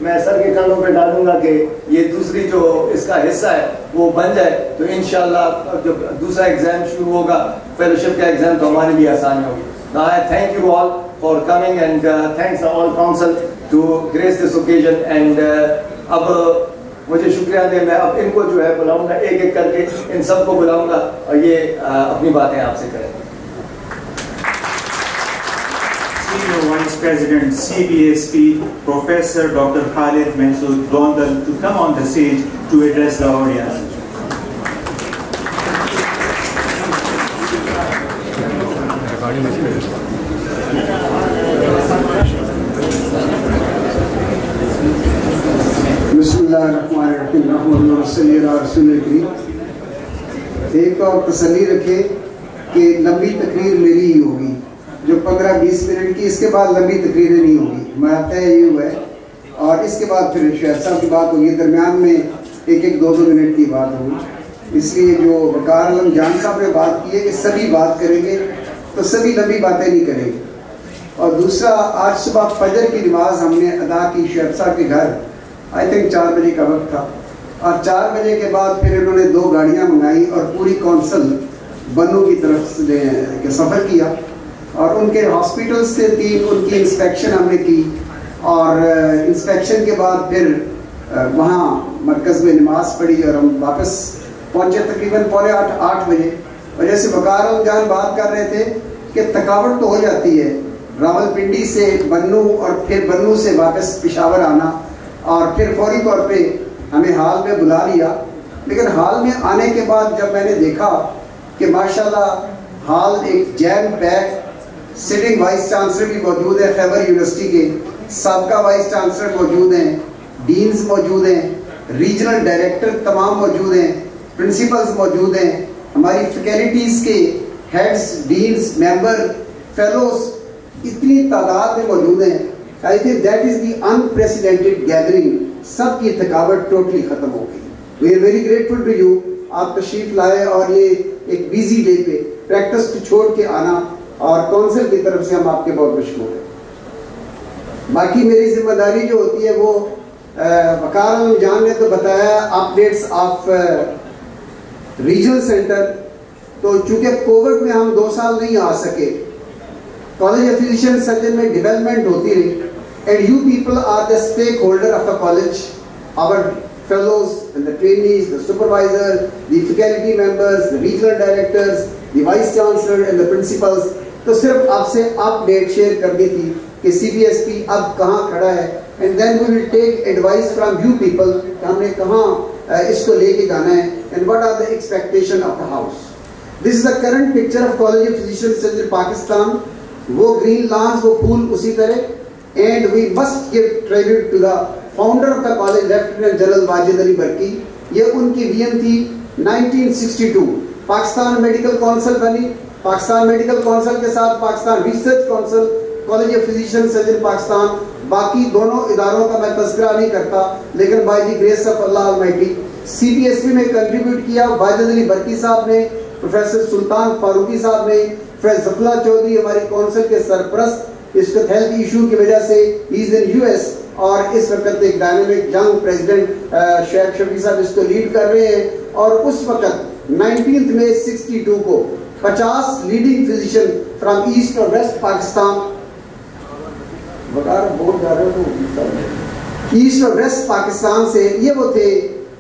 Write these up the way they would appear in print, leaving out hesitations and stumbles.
میں سر کے کندھوں پہ ڈالوں گا کہ یہ دوسری جو اس کا حصہ ہے وہ بن جائے تو انشاءاللہ جب دوسرا ایگزام شروع ہوگا فیلوشپ کا ایگزام تو ہمارے لیے آسانی ہوگی. Now I thank you all for coming and thanks all council to grace this occasion and اب مجھے شکریہ دے, میں اب ان کو جو ہے بلاؤں گا ایک ایک کر کے, ان سب کو بلاؤں گا اور یہ اپنی باتیں آپ سے کریں. Senior Vice President CBSP Professor Dr. Khalid Mahsood Gondal to come on the stage to address the audience. بسم اللہ الرحمن الرحیم محمد صلی اللہ رسول کریم. ایک اور تسلی رکھے کہ لمبی تقریر میری ہی ہوگی, جو 15-20 منٹ کی, اس کے بعد لمبی تقریریں نہیں ہوگی, ہمارا طے یہ ہوا ہے. اور اس کے بعد پھر شہر صاحب کی بات ہوگی, درمیان میں 1-2 منٹ کی بات ہوگی. اس لیے جو وقار عالم جان صاحب نے بات کی ہے کہ سبھی بات کریں گے تو سبھی لمبی باتیں نہیں کریں گے. اور دوسرا, آج صبح فجر کی نماز ہم نے ادا کی شہر صاحب کے گھر, آئی تھنک 4 بجے کا وقت تھا, اور 4 بجے کے بعد پھر انہوں نے 2 گاڑیاں منگائی اور پوری کونسل بنو کی طرف سے سفر کیا, اور ان کے ہاسپٹل سے 3 ان کی انسپیکشن ہم نے کی, اور انسپیکشن کے بعد پھر وہاں مرکز میں نماز پڑھی اور ہم واپس پہنچے تقریباً 7:45-8 بجے. اور جیسے وقار عالم جان بات کر رہے تھے کہ تھکاوٹ تو ہو جاتی ہے, راولپنڈی سے بنو اور پھر بنو سے واپس پشاور آنا, اور پھر فوری طور پہ ہمیں ہال میں بلا لیا. لیکن ہال میں آنے کے بعد جب میں نے دیکھا کہ ماشاءاللہ ہال ایک جیم پیک, سٹنگ وائس چانسلر بھی موجود ہے خیبر یونیورسٹی کے, سابقہ وائس چانسلر موجود ہیں, ڈینز موجود ہیں, ریجنل ڈائریکٹر تمام موجود ہیں, پرنسپلز موجود ہیں, ہماری فیکلٹیز کے ہیڈز, ڈینز, ممبر, فیلوز اتنی تعداد میں موجود ہیں. I think that is the unprecedented gathering. سب کی تھکاوٹ ٹوٹلی ختم ہو گئی. We are very grateful to you. آپ تشریف لائے اور یہ ایک بیزی ڈے پہ پریکٹس کو چھوڑ کے آنا, اور کونسل کی طرف سے ہم آپ کے بہت مشکور ہیں. باقی میری ذمہ داری جو ہوتی ہے وہ وقار عالم جان نے تو بتایا اپڈیٹس آف ریجنل سینٹر. تو چونکہ کووڈ میں ہم 2 سال نہیں آ سکے, کالج آف فزیشین سرجن میں ڈیولپمنٹ ہوتی رہی, and you people are the stakeholder of the college, our fellows and the trainees, the supervisor, the faculty members, the regional directors, the vice chancellor and the principals. تو صرف آپ سے update share کرنی تھی کہ سی P S پی اب کہاں کھڑا ہے, and then we will take advice from you people کہ ہم نے کہاں اس کو لے کے جانا ہے, and what are the expectation of the house. This is the current picture of College of Physicians in Pakistan. وہ گرین لانس, وہ پھول اسی طرح. And we must give tribute to the founder of the college, Lieutenant General Wajid Ali Barki. یہ ان کی when تھی 1962. Pakistan medical council بنی, Pakistan medical council کے ساتھ Pakistan research council, college of physician surgeon Pakistan. باقی دونوں اداروں کا میں تذکرہ نہیں کرتا, لیکن by the grace of Allah almighty C P S P میں کنٹریبیوٹ کیا واجد علی برکی صاحب نے, پروفیسر سلطان فاروقی صاحب نے, پروفیسر ظفر چودھری ہماری کونسل کے سرپرست, اس وقت ہیلتھ ایشو کی وجہ سے ہی از ان یو ایس, اور اس وقت ایک ڈائنامک ینگ پریزیڈنٹ شیخ شفیع صاحب اس کو لیڈ کر رہے ہیں. اور اس وقت 19 مئی 62 کو 50 لیڈنگ فزیشین فرام ایسٹ اور ویسٹ پاکستان, ایسٹ اور ویسٹ پاکستان سے, یہ وہ تھے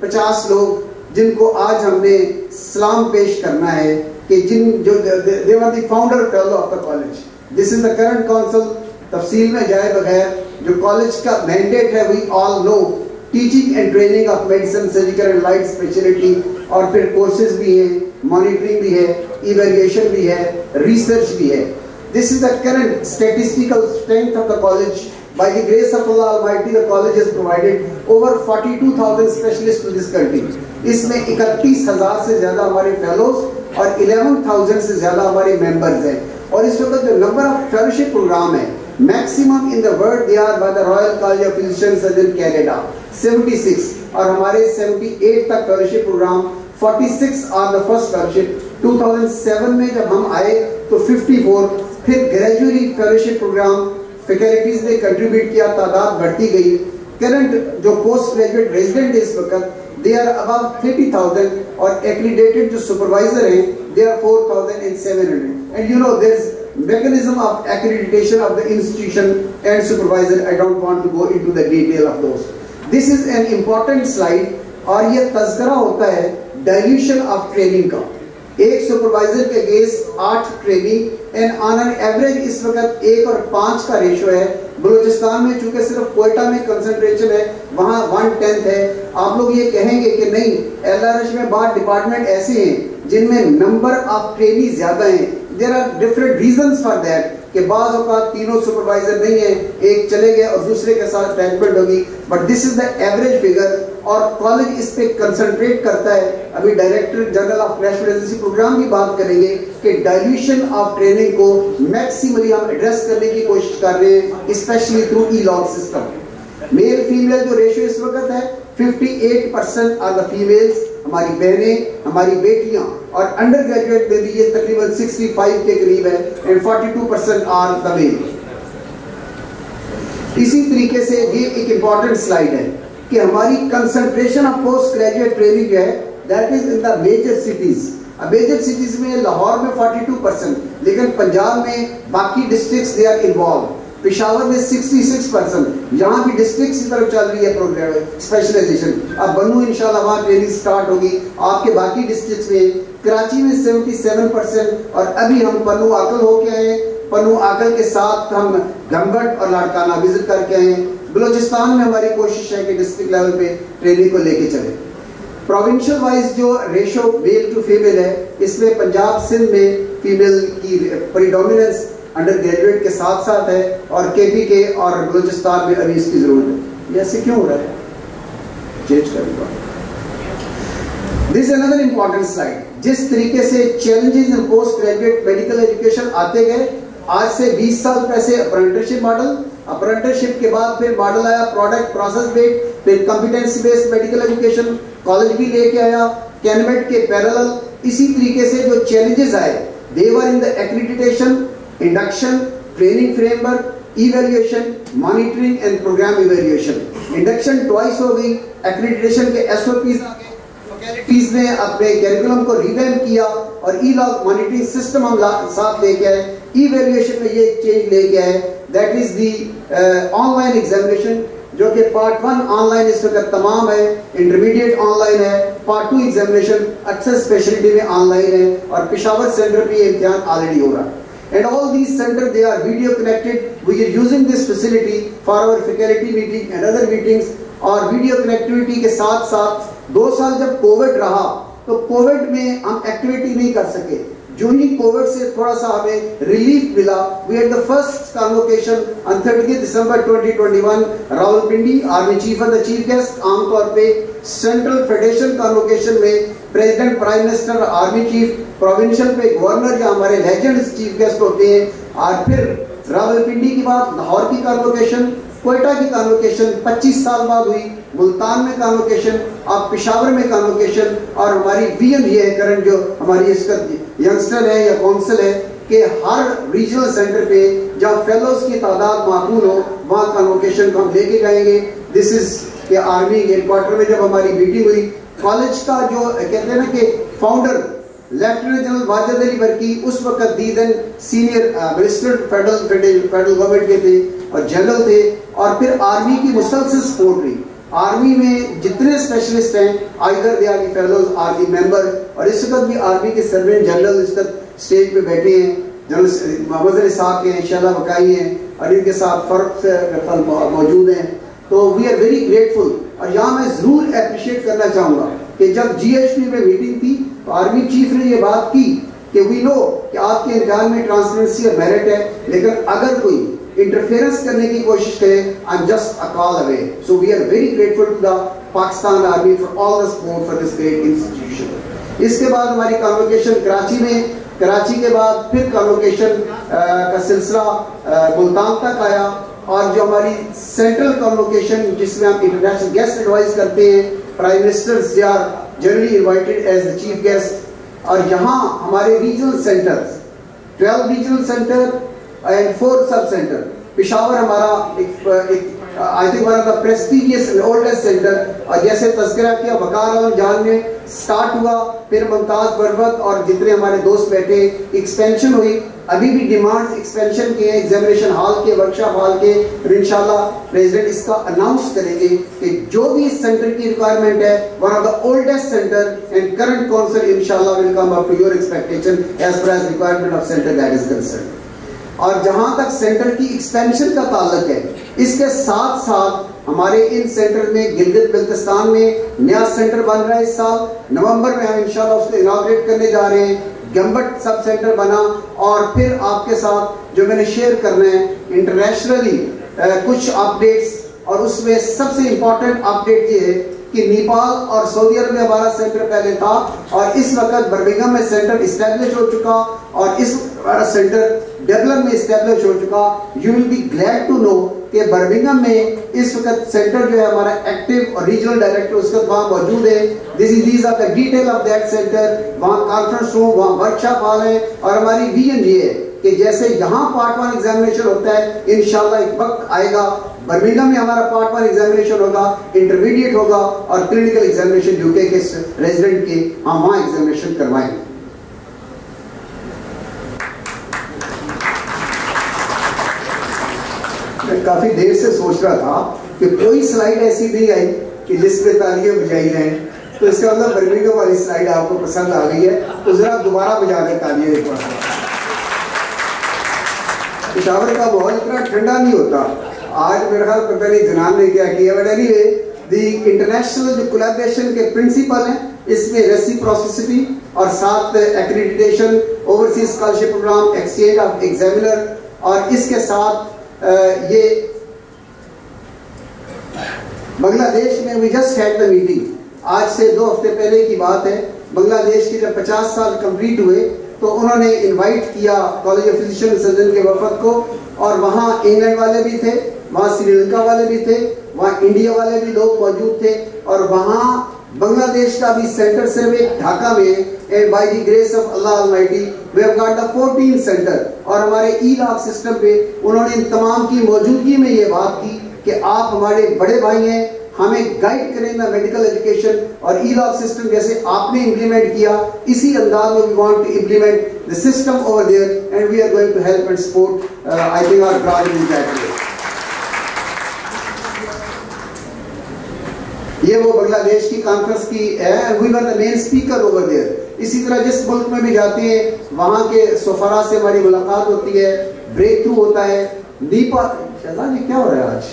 50 لوگ جن کو آج ہم نے سلام پیش کرنا ہے کہ جن جو they were the founder fellow of the college. This is the current council. تفصیل میں جائے بغیر جو کالج کا مینڈیٹ ہے, we all know teaching and training of medicine, surgical and light specialty, اور پھر کورسز بھی ہیں, مانیٹرنگ بھی ہے, ایویلویشن بھی ہے, ریسرچ بھی ہے. This is the current statistical strength of the college. By the grace of Allah Almighty, the college has provided over 42,000 specialists to this country. اس میں 31,000 سے زیادہ ہمارے فیلوز اور 11,000 سے زیادہ ہمارے ممبرز ہیں. اور اس وقت جو نمبر آف فیلوشپ پروگرام ہے, maximum in the world they are by the Royal College of Physicians in Canada 76, اور ہمارے 78 تک fellowship programme, 46 are the first fellowship. 2007 میں جب ہم آئے تو 54, پھر گریجویلی فیلوشپ پروگرام فیکلٹیز نے کنٹریبیوٹ کیا, تعداد بڑھتی گئی. करंट जो पोस्ट ग्रेजुएट रेजिडेंट इस वक्त they are above 30,000 और accredited जो supervisor हैं they are 4,700 and you know there's mechanism of accreditation of the institution and supervisor. I don't want to go into the detail of those. This is an important slide और ये तज़किरा होता है dilution of training का. एक supervisor के against 8 training and on an average इस वक्त 1 और 5 का रेशो है. बलूचिस्तान में चूंकि सिर्फ कोयटा में कंसंट्रेशन है वहाँ 1/10 है. आप लोग ये कहेंगे कि नहीं LRH में बाद डिपार्टमेंट ऐसे हैं जिनमें नंबर ऑफ ट्रेनी ज्यादा हैं. There are different reasons for that कि बाज़ औक़ात तीनों सुपरवाइजर नहीं है, एक चले गए और दूसरे के साथ अटैचमेंट होगी, but this is the average figure और कॉलेज इस पे कंसंट्रेट करता है. अभी director general of national residency programme की बात करेंगे कि डाइल्यूशन ऑफ ट्रेनिंग को मैक्सिमली हम एड्रेस करने की कोशिश कर रहे हैं, specially through e log system. Male female जो रेशियो इस वक्त है 58% आर द फीमेल्स, हमारी बहनें, हमारी बेटियां, और अंडर ग्रेजुएट में भी ये तकरीबन 65 के करीब है एंड 42% आर द मेल. इसी तरीके से ये एक इंपॉर्टेंट स्लाइड है कि हमारी concentration of post graduate training जो है that is in the major cities. Major cities में लाहौर में 42%, लेकिन पंजाब में बाकी districts they are involve. Peshawar में 66%, यहाँ भी डिस्ट्रिक्ट की तरफ चल रही है प्रोग्राम स्पेशलाइजेशन. अब बनू इंशाल्लाह वहाँ ट्रेनिंग स्टार्ट होगी आपके बाकी डिस्ट्रिक्ट्स में. कराची में 77% और अभी हम पन्नू आकल होके आए. पन्नू आकल के साथ हम गंबट और लाड़काना विजिट करके आए. बलूचिस्तान में हमारी कोशिश है कि डिस्ट्रिक्ट लेवल पे ट्रेनिंग को लेके चले. प्रोविंशियल वाइज जो रेशो मेल टू फीमेल है इसमें पंजाब सिंध में फीमेल की प्रीडोमिनेंस अंडर ग्रेजुएट के साथ साथ है और केपी के और बलूचिस्तान में अभी इसकी जरूरत है. ये ऐसे क्यों हो रहा है? चेंज करूंगा. This another important slide. जिस तरीके से challenges in post graduate medical education आते गए, आज से 20 साल पहले अप्रेंटिसशिप मॉडल, अप्रेंटिसशिप के बाद फिर मॉडल आया प्रोडक्ट प्रोसेस बेस्ड, फिर competency based medical education, college भी लेके आया कैनमेट के पैरेलल. इसी तरीके से जो चैलेंजेस आए they were in the accreditation, induction, training framework, evaluation, monitoring and programme evaluation. Induction twice हो गई, एक्रेडिटेशन के एसओपीज आ गए, फैकल्टीज ने अपने करिकुलम को रिवैम्प किया और ई-लॉग मॉनिटरिंग सिस्टम हम साथ लेके आए. इवैल्यूएशन में ये चेंज लेके आए, that is the online examination जो कि पार्ट 1 ऑनलाइन इस वक्त तमाम है, इंटरमीडिएट ऑनलाइन है, पार्ट 2 एग्जामिनेशन अक्सर स्पेशलिटी में ऑनलाइन है और पेशावर सेंटर पे ये इम्तिहान ऑलरेडी हो रहा है. And all these centers they are video connected. We are using this facility for our faculty meeting and other meetings. और वीडियो कनेक्टिविटी के साथ साथ 2 साल जब कोविड रहा तो कोविड में हम एक्टिविटी नहीं कर सके. जो ही कोविड से थोड़ा सा हमें रिलीफ मिला, we had the first convocation on 30 December 2021 Rawalpindi army cheap and the chief guest. आमतौर पे सेंट्रल फेडरेशन कन्वोकेशन में president, prime minister, army chief, provincial पे गवर्नर या हमारे लेजेंड्स चीफ गेस्ट होते हैं. और फिर रावलपिंडी की बात लाहौर की कन्वोकेशन, कोयटा की कन्वोकेशन 25 साल बाद हुई, मुल्तान में कन्वोकेशन, अब पेशावर में कन्वोकेशन. और हमारी विजन ये है करंट जो हमारी इसका यंगस्टर है या काउंसिल है कि हर रीजनल सेंटर पे जहाँ फेलोज की तादाद माकूल हो वहाँ कन्वोकेशन को हम लेके जाएंगे. दिस इज के आर्मी हेडक्वार्टर में जब हमारी मीटिंग हुई, कॉलेज का जो कहते हैं ना कि founder lieutenant general Wajid Ali Barki उस वक्त दीदन सीनियर मिनिस्टर फेडरल गवर्नमेंट के थे और जनरल थे. और फिर आर्मी की मुसलसल सपोर्ट रही. आर्मी में जितने स्पेशलिस्ट हैं either they are the fellows or the member. और इस वक्त भी आर्मी के सर्वेंट जनरल इस वक्त स्टेज पे बैठे हैं, जनरल मोहम्मद अली साहब हैं, इंशाल्लाह वकाई हैं और इनके साथ फर्क मौजूद हैं. तो वी आर वेरी ग्रेटफुल. और यहाँ मैं जरूर अप्रिशिएट करना चाहूँगा कि जब GHP में मीटिंग थी तो आर्मी चीफ ने ये बात की कि वी नो कि आपके इम्तिहान में ट्रांसपेरेंसी और मेरिट है, लेकिन अगर कोई इंटरफेरेंस करने की कोशिश करे I am just a call away. So we are very grateful to the Pakistan Army for all the support for this great institution. इसके बाद हमारी कन्वोकेशन कराची में, कराची के बाद फिर कन्वोकेशन का सिलसिला मुल्तान तक आया. और जो हमारी सेंट्रल कन्वोकेशन जिसमें हम इंटरनेशनल गेस्ट एडवाइस करते हैं, prime ministers are generally invited as the chief guest. और यहाँ हमारे regional centres 12 regional centre and 4 sub centre. Peshawar हमारा एक I think one of the prestigious and oldest center. और जैसे तज़किरा किया वकार आलम जान ने स्टार्ट हुआ, फिर मुमताज़ बरवत और जितने हमारे दोस्त बैठे, एक्सपेंशन हुई. अभी भी डिमांड्स एक्सपेंशन के हैं, एग्जामिनेशन हॉल के, वर्कशॉप हॉल के. और इंशाल्लाह प्रेसिडेंट इसका अनाउंस करेंगे कि जो भी इस सेंटर की रिक्वायरमेंट है, one of the oldest centre and current council इंशाल्लाह will come up to your expectation as per as requirement of centre that is concern. और जहां तक सेंटर की एक्सपेंशन का ताल्लुक है, इसके साथ साथ हमारे इन सेंटर में गिलगित बल्तिस्तान में नया सेंटर बन रहा है. इस साल नवंबर में हम इंशाल्लाह उसको इनॉग्रेट करने जा रहे हैं. गंबट सब सेंटर बना. और फिर आपके साथ जो मैंने शेयर करना है इंटरनेशनली कुछ अपडेट्स, और उसमें सबसे इंपॉर्टेंट अपडेट ये है कि नेपाल और सऊदी अरब में हमारा सेंटर पहले था और इस वक्त बर्मिंघम में सेंटर इस्टेब्लिश हो चुका और इस सेंटर डबलिन में इस्टेब्लिश हो चुका. You will be glad to know कि बर्मिंघम में इस वक्त सेंटर जो है हमारा एक्टिव और रीजनल डायरेक्टर उसके वहाँ मौजूद है. These are the detail of that centre. वहाँ कॉन्फ्रेंस रूम, वहाँ वर्कशॉप हॉल है. और हमारी विजन ये है कि जैसे यहाँ पार्ट 1 एग्जामिनेशन होता है, इंशाल्लाह एक वक्त आएगा बर्मिंघम में हमारा पार्ट 1 एग्जामिनेशन होगा, इंटरमीडिएट होगा और क्लिनिकल एग्जामिनेशन यूके के रेजिडेंट के हम वहाँ एग्जामिनेशन करवाएंगे. मैं काफी देर से सोच रहा था कि कोई स्लाइड ऐसी नहीं आई कि जिसमें तालियां बजाई जाएं, तो इसका मतलब बर्मिंघम वाली स्लाइड आपको पसंद आ गई है, तो जरा दोबारा बजा दें तालियां एक बार. पेशावर का माहौल इतना ठंडा नहीं होता. आज मेरे ख्याल पता नहीं जनाब ने क्या किया, बट एनीवे द इंटरनेशनल जो कोलैबोरेशन के प्रिंसिपल हैं इसमें रेसिप्रोसिटी और साथ accreditation, overseas scholarship programme, exchange of examiner, और इसके साथ ये बांग्लादेश में we just had the meeting. आज से 2 हफ्ते पहले की बात है. बांग्लादेश के जब 50 साल कंप्लीट हुए तो उन्होंने इनवाइट किया कॉलेज ऑफ फिजिशियन सर्जन के वफद को, और वहाँ इंग्लैंड वाले भी थे, वहाँ श्रीलंका वाले भी थे, वहाँ इंडिया वाले भी लोग मौजूद थे, और वहाँ बांग्लादेश का भी सेंटर सर्वे ढाका में. And by the grace of Allah almighty we have got the 14 centre. और हमारे ई-लॉग सिस्टम पे उन्होंने इन तमाम की मौजूदगी में ये बात की कि आप हमारे बड़े भाई हैं, हमें गाइड करें ना मेडिकल एजुकेशन, और ई-लॉग सिस्टम जैसे आपने इम्प्लीमेंट किया इसी अंदाज में we want to implement the system over there and we are going to help and support. I think our branch in that way. ये वो बांग्लादेश की कॉन्फ्रेंस की है, we were the main speaker over there. इसी तरह जिस मुल्क में भी जाते हैं वहाँ के सफरा से हमारी मुलाकात होती है, ब्रेक थ्रू होता है. नेपाल, शहजाद जी क्या हो रहा है आज?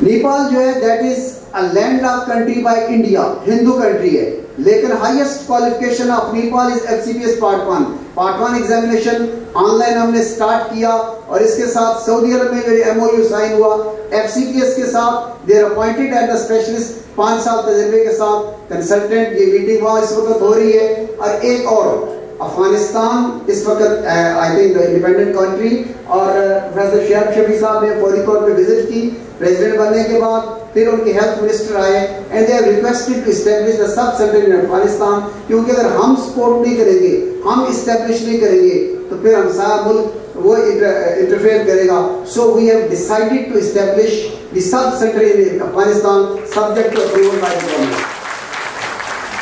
नेपाल जो है that is a land lock country by India, Hindu country है, लेकिन highest qualification of Nepal is FCPS part 1. Part 1 examination online हमने स्टार्ट किया, और इसके साथ सऊदी अरब में जो एमओयू साइन हुआ एफसीपीएस के साथ, they're appointed as the specialist 5 साल तजर्बे के साथ कंसल्टेंट. ये मीटिंग वहाँ इस वक्त हो रही है. और एक और अफगानिस्तान इस वक्त I think the independent country, और प्रोफेसर शेख शफी साहब ने फौरी तौर पे विजिट की प्रेसिडेंट बनने के बाद. फिर उनके हेल्थ मिनिस्टर आए and they have requested to establish the sub centre in Afghanistan, क्योंकि अगर हम सपोर्ट नहीं करेंगे, हम एस्टैब्लिश नहीं करेंगे, तो फिर हम सारा मुल्क वो इंटरफेयर करेगा. So we have decided to establish the sub centre in Afghanistan subject to approval by the government.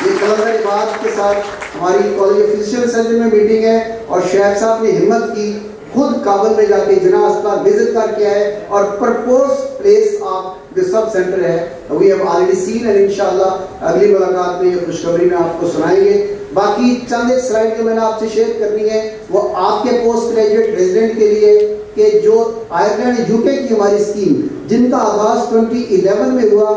ये कलर बात के साथ हमारी कॉलेज ऑफ फिजिशियन सर्जन में मीटिंग है, और शेख साहब ने हिम्मत की, खुद काबुल में जाके जिना अस्पताल विजिट करके आए और प्रपोज प्लेस ऑफ जो सब सेंटर है we have already seen, and इंशाल्लाह अगली मुलाकात में ये खुशखबरी में आपको सुनाएंगे. बाकी चंद एक स्लाइड जो मैंने आपसे शेयर करनी है वो आपके पोस्ट ग्रेजुएट रेजिडेंट के लिए, कि जो आयरलैंड यूके की हमारी स्कीम जिनका आगाज 2011 में हुआ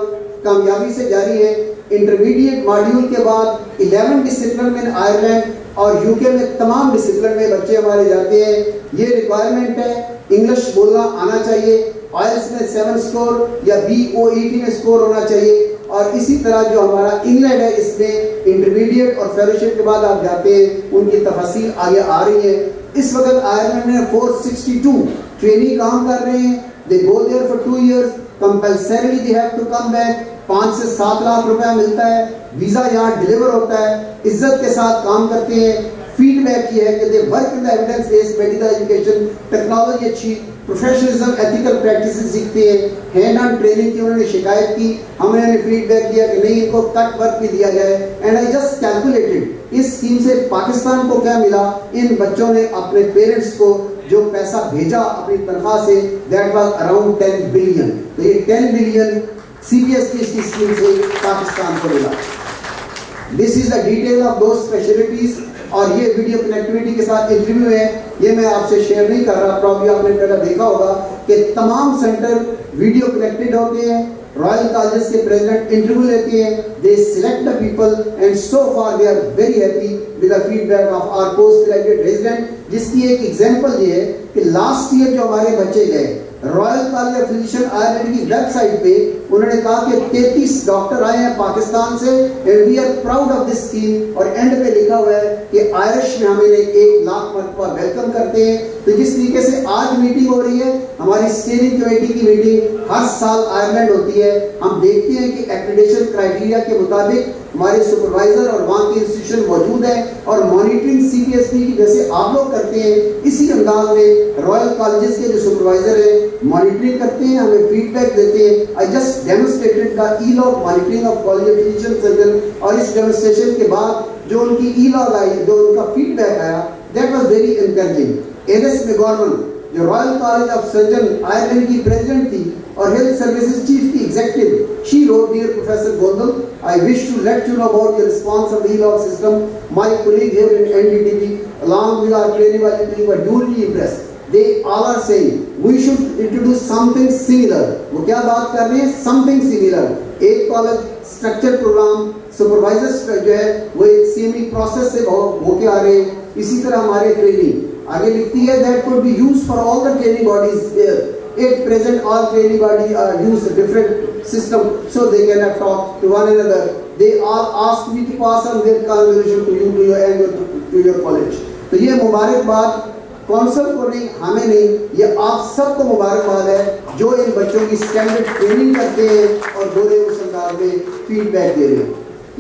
कामयाबी से जारी है. इंटरमीडिएट मॉड्यूल के बाद 11 डिसिप्लिन में आयरलैंड और यूके में तमाम डिसिप्लिन में बच्चे हमारे जाते हैं. ये रिक्वायरमेंट है, इंग्लिश बोलना आना चाहिए, आईएलटीएस में 7 स्कोर या BOET में स्कोर होना चाहिए. और इसी तरह जो हमारा इंग्लैंड है इसमें इंटरमीडिएट और फेलोशिप के बाद आप जाते हैं, उनकी तफसील आगे आ रही है. इस वक्त आयरलैंड में 462 ट्रेनी काम कर रहे हैं. They go there for 2 years, compulsorily they have to come back. 5 से 7 लाख रुपया मिलता है, वीजा यहाँ डिलीवर होता है, इज्जत के साथ काम करते हैं. फीडबैक ये है कि they work in the evidence based medical education, technology अच्छी, प्रोफेशनलिज्म, एथिकल प्रैक्टिसेस सीखते हैं। हैंड ऑन ट्रेनिंग की उन्होंने शिकायत की, हमने फीडबैक दिया कि नहीं इनको कट वर्क भी दिया जाए। एंड आई जस्ट कैलकुलेटेड इस स्कीम से पाकिस्तान को क्या मिला, इन बच्चों ने अपने पेरेंट्स को जो पैसा भेजा अपनी तनख्वाह से, दैट वाज अराउंड 10 बिलियन। तो ये 10 बिलियन CBSE की स्कीम से पाकिस्तान को मिला। This is the detail of दो स्पेशलिटीज। और ये वीडियो कनेक्टिविटी के साथ इंटरव्यू है, ये मैं आपसे शेयर नहीं कर रहा, प्रॉब्ली आपने पहले देखा होगा कि तमाम सेंटर वीडियो कनेक्टेड होते हैं, रॉयल कॉलेजेस के प्रेसिडेंट इंटरव्यू लेते हैं, they select the people and so far they are very happy with the feedback of our post graduate resident. जिसकी एक एग्जांपल ये है कि लास्ट ईयर जो हमारे बच्चे गए royal college of physician Ireland की वेबसाइट पे, उन्होंने कहा कि 33 डॉक्टर आए हैं पाकिस्तान से and we are proud of this scheme. और एंड पे लिखा हुआ है कि आयरिश में हमें 1 लाख मरतबा वेलकम करते हैं। तो जिस तरीके से आज मीटिंग हो रही है, हमारी स्टीयरिंग कमेटी की मीटिंग हर साल आयरलैंड होती है, हम देखते हैं कि एक्रेडिटेशन क्राइटेरिया के मुताबिक हमारे सुपरवाइजर और वहाँ के इंस्टीट्यूशन मौजूद है और मॉनिटरिंग CBSE की जैसे आप लोग करते हैं, इसी अंदाज में रॉयल कॉलेजेस के जो सुपरवाइजर है मॉनिटरिंग करते हैं, हमें फीडबैक देते हैं। I just demonstrated the e log monitoring of college of physician surgeon, और इस डेमोन्स्ट्रेशन के बाद जो उनकी ई-लॉग आई, जो उनका फीडबैक आया, that was very encouraging. Alice McGordon जो royal college of surgeon Ireland की प्रेसिडेंट थी और हेल्थ सर्विसेज चीफ की executive, she wrote, dear Professor Gondal, I wish to let you know about your response of the e-log system. My colleague here in NDTV, along with our training team, were duly impressed. They all are saying we should introduce something similar. वो क्या बात कर रहे हैं? Something similar. एक college structure programme supervisor जो है वो एक CME प्रोसेस से होके आ रहे हैं। इसी तरह हमारे ट्रेनिंग आगे लिखती है that could be used for all the training bodies there. At present all training bodies use a different system so they cannot talk to one another. They all ask me to pass on their conversation to you, to your and to your college. तो ये मुबारकबाद council को नहीं, हमें नहीं, ये आप सबको मुबारकबाद है जो इन बच्चों की स्टैंडर्ड ट्रेनिंग करते हैं और बुरे उस अंदाज में फीडबैक दे रहे हैं।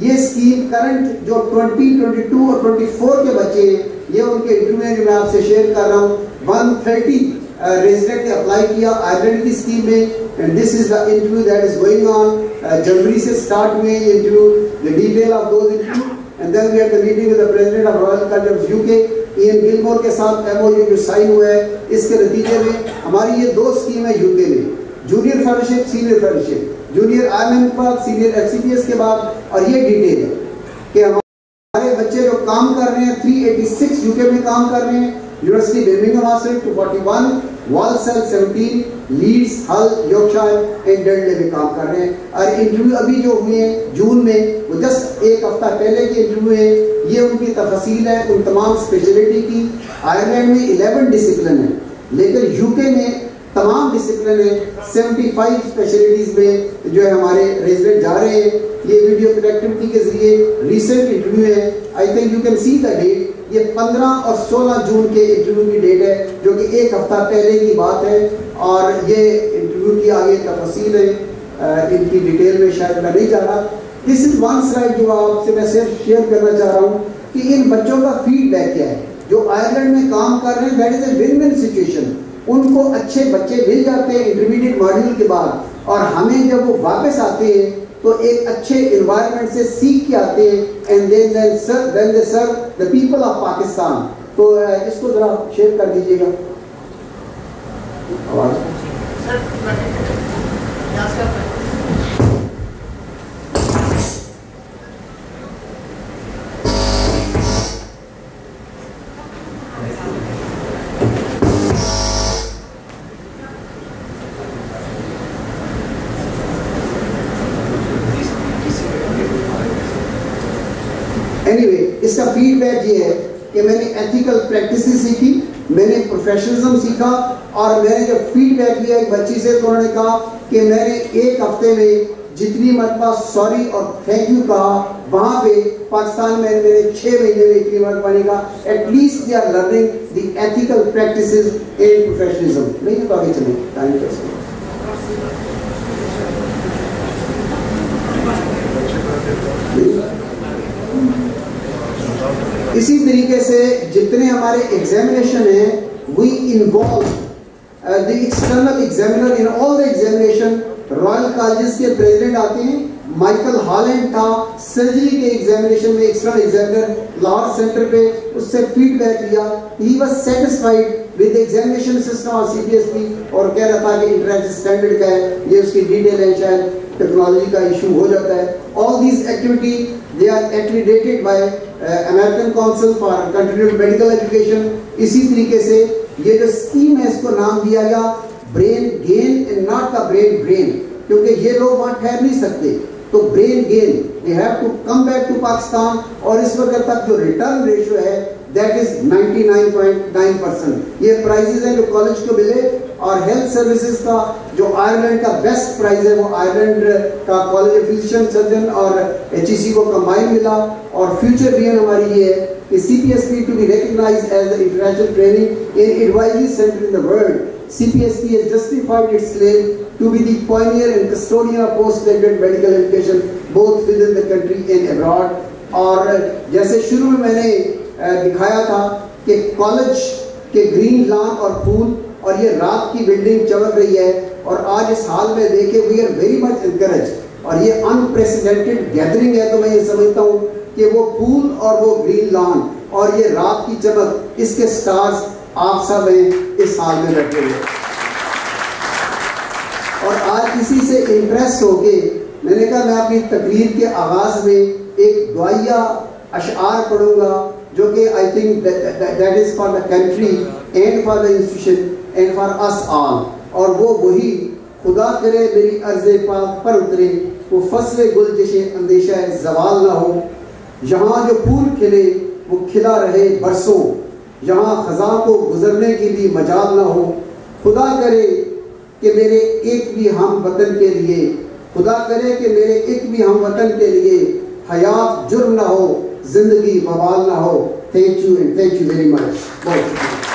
ये स्कीम करंट जो 2022 और 24 के बच्चे हैं, ये उनके इंटरव्यू जो मैं आपसे शेयर कर रहा हूँ, 130 रेजिडेंट ने अप्लाई किया आयरलैंड की स्कीम में, and this is the interview that is going on. जनवरी से स्टार्ट हुए interview, the detail of those interview, and then we had the meeting with the president of Royal college of UK Ian Gilmore के साथ MOU जो sign हुआ है। इसके नतीजे में हमारी ये 2 स्कीम है यूके में, junior fellowship, senior fellowship, junior Ireland के बाद, सीनियर FCPS के बाद। और ये डिटेल है कि हमारे बच्चे जो काम कर रहे हैं 386 यूके में काम कर रहे हैं, यूनिवर्सिटी बर्मिंघम हासिल 241, वालसेल 17, लीड्स, हल, यॉर्कशायर एंड डडले में काम कर रहे हैं। और इंटरव्यू अभी जो हुए हैं जून में, वो जस्ट एक हफ्ता पहले के इंटरव्यू है, ये उनकी तफसील है उन तमाम स्पेशलिटी की। आयरलैंड में 11 डिसिप्लिन है, लेकिन यूके में तमाम डिसिप्लिन है। 75 स्पेशलिटीज में जो है हमारे रेजिडेंट जा रहे हैं। ये वीडियो कनेक्टिविटी के जरिए रिसेंट इंटरव्यू है, I think you can see the date. ये 15 और 16 जून के इंटरव्यू की डेट है, जो कि एक हफ्ता पहले की बात है। और ये इंटरव्यू की आगे तफसील है, इनकी डिटेल में शायद मैं नहीं जा रहा। दिस इज वन स्लाइड जो आपसे मैं सिर्फ शेयर करना चाह रहा हूँ कि इन बच्चों का फीडबैक क्या है जो आयरलैंड में काम कर रहे हैं। That is a win win situation. उनको अच्छे बच्चे मिल जाते हैं इंटरमीडिएट मॉड्यूल के बाद, और हमें जब वो वापस आते हैं तो एक अच्छे एनवायरनमेंट से सीख के आते हैं, and then they serve the people of Pakistan. तो इसको जरा शेयर कर दीजिएगा। एनीवे, इसका फीडबैक ये है कि मैंने एथिकल प्रैक्टिसेस सीखी, मैंने प्रोफेशनलिज्म सीखा, और मैंने जब फीडबैक लिया एक बच्ची से तो उन्होंने कहा कि मैंने एक हफ्ते में जितनी मरतबा सॉरी और थैंक यू कहा, वहाँ पे पाकिस्तान में मैंने 6 महीने में इतनी मरतबा नहीं कहा। At least they are learning the ethical practices in professionalism. नहीं तो आगे चलें, टाइम कैसे इसी तरीके से जितने हमारे एग्जामिनेशन हैं we involve the external examiner in all the examination, Royal Colleges के president आते हैं. माइकल हॉलैंड था, सर्जरी के एग्जामिनेशन में एक्सटर्नल एग्जामिनर लाहौर सेंटर पे, उससे फीडबैक लिया. He was satisfied with examination system of CPSP और कह रहा था कि इंटरनेशनल स्टैंडर्ड का है, ये उसकी डिटेल है, शायद टेक्नोलॉजी का इशू हो जाता है. All these activity they are accredited by American council for continued medical education. इसी तरीके से ये जो स्कीम है इसको नाम दिया गया brain gain and not the brain drain, क्योंकि ये लोग वहाँ ठहर नहीं सकते. तो brain gain they have to come back to Pakistan. और इस वक्त तक जो रिटर्न रेशियो है दैट इज 99.9%. ये प्राइजेस हैं जो कॉलेज को मिले. और हेल्थ सर्विसेज का जो आयरलैंड का बेस्ट प्राइज है वो आयरलैंड का कॉलेज ऑफ फिजिशियन सर्जन और HEC को कंबाइन मिला. और फ्यूचर विजन हमारी ये है कि CPSP to be recognized as the international training and advisory center in the world. CPSP has justified its claim to be the pioneer and custodian of postgraduate medical education both within the country and abroad. और जैसे शुरू में मैंने दिखाया था कि college के green lawn और फूल और ये रात की बिल्डिंग चमक रही है. और आज इस हाल में देखे we are very much encourage. और ये अनप्रेसिडेंटेड गैदरिंग है. तो मैं ये समझता हूँ कि वो फूल और वो ग्रीन लॉन और ये रात की चमक, इसके स्टार्स आप सब हैं इस साल में बैठे हुए. और आज इसी से इम्प्रेस होके मैंने कहा मैं अपनी तकरीर के आगाज में एक दुआया अशआर पढ़ूंगा जो कि I think that is for the country and for the institution and for us all. और वो वही खुदा करे मेरी अर्ज़े पाक पर उतरे, वो फसले गुल जैसे अंदेशा ज़वाल ना हो. यहाँ जो फूल खिले वो खिला रहे बरसों, यहाँ खज़ां को गुजरने की भी मजाल ना हो. खुदा करे कि मेरे एक भी हम वतन के लिए, खुदा करे कि मेरे एक भी हम वतन के लिए हयात जुर्म ना हो, जिंदगी बवाल ना हो. Thank you and thank you very much. बहुत शुक्रिया.